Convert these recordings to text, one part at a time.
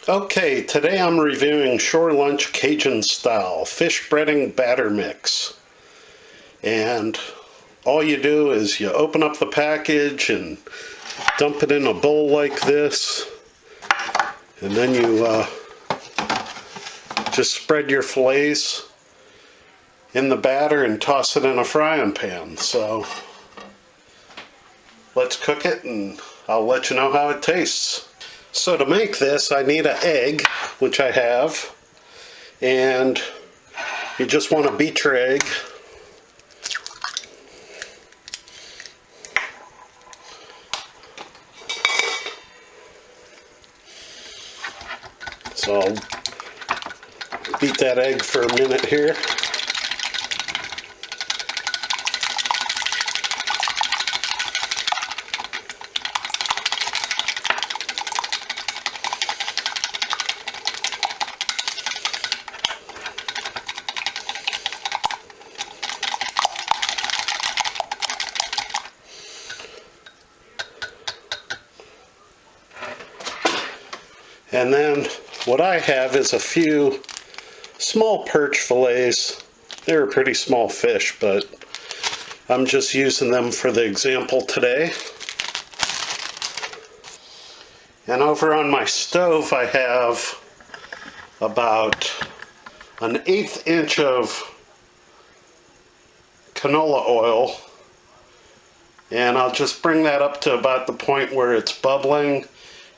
Okay, today I'm reviewing Shore Lunch Cajun Style fish breading batter mix. And all you do is you open up the package and dump it in a bowl like this. And then you just spread your fillets in the batter and toss it in a frying pan. So let's cook it and I'll let you know how it tastes. So to make this, I need an egg, which I have, and you just want to beat your egg. So I'll beat that egg for a minute here. And then what I have is a few small perch fillets. They're a pretty small fish, but I'm just using them for the example today. And over on my stove I have about an 1/8 inch of canola oil, and I'll just bring that up to about the point where it's bubbling,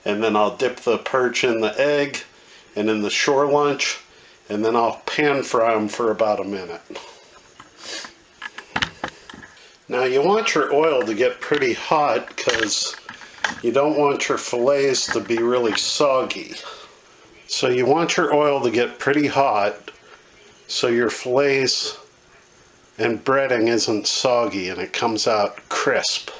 and then I'll dip the perch in the egg and in the shore lunch, and then I'll pan fry them for about a minute. Now you want your oil to get pretty hot because you don't want your fillets to be really soggy. So you want your oil to get pretty hot so your fillets and breading isn't soggy and it comes out crisp.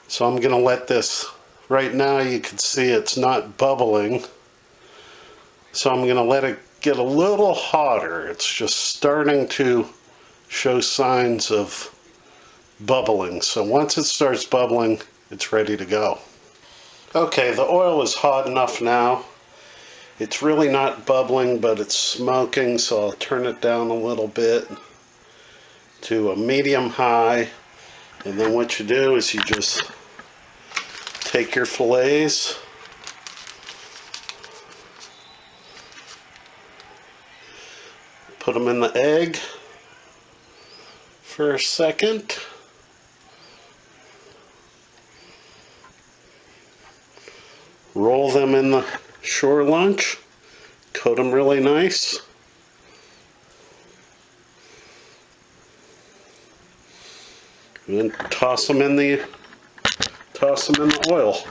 So I'm going to let this, right now you can see it's not bubbling, so I'm going to let it get a little hotter. It's just starting to show signs of bubbling. So once it starts bubbling, it's ready to go. Okay, the oil is hot enough now. It's really not bubbling, but it's smoking, so I'll turn it down a little bit to a medium high. And then what you do is you just take your fillets, put them in the egg for a second. Roll them in the shore lunch, coat them really nice. And then toss them in the oil.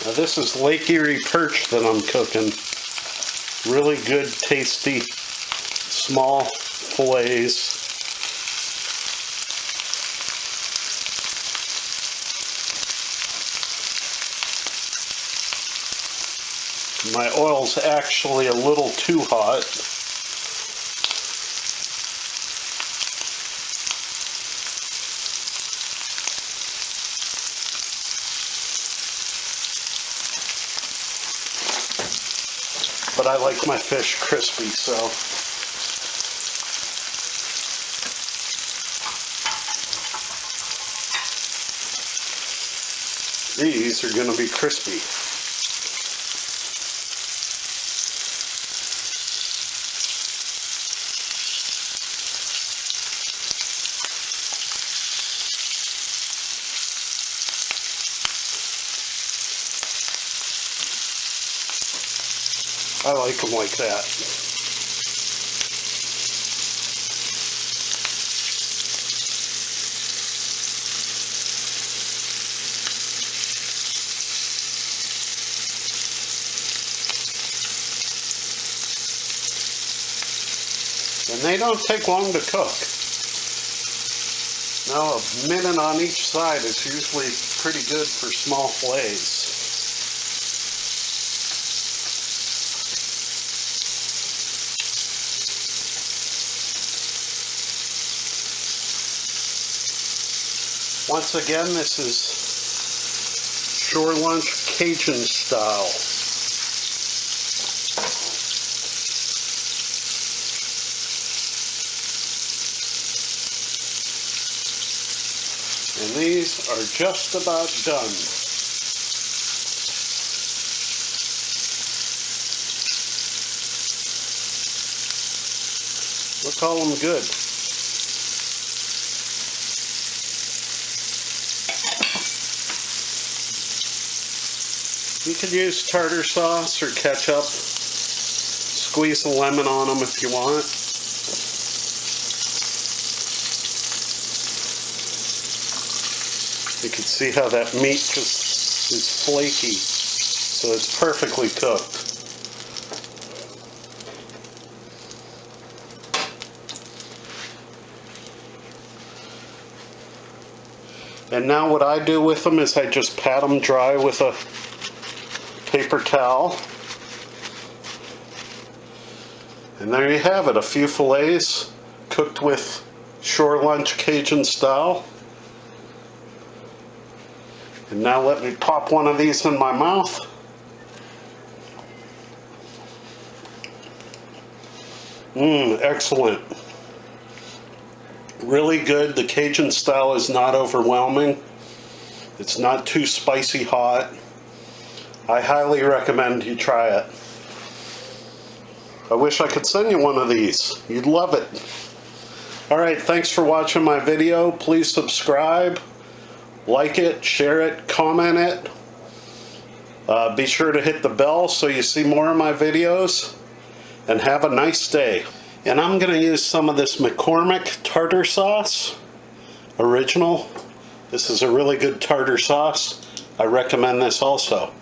Now this is Lake Erie perch that I'm cooking. Really good, tasty, small fillets. My oil's actually a little too hot. But I like my fish crispy, so these are going to be crispy. I like them like that. And they don't take long to cook. Now, a minute on each side is usually pretty good for small fillets. Once again, this is Shore Lunch Cajun Style. And these are just about done. Look, all them good. You could use tartar sauce or ketchup. Squeeze a lemon on them if you want. You can see how that meat just is flaky, so it's perfectly cooked. And now what I do with them is I just pat them dry with a paper towel. And there you have it, a few fillets cooked with Shore Lunch Cajun Style. And now let me pop one of these in my mouth. Excellent. Really good. The Cajun style is not overwhelming. It's not too spicy hot. I highly recommend you try it. I wish I could send you one of these. You'd love it. Alright, thanks for watching my video. Please subscribe. Like it, share it, comment it. Be sure to hit the bell so you see more of my videos. And have a nice day. And I'm going to use some of this McCormick tartar sauce. Original. This is a really good tartar sauce. I recommend this also.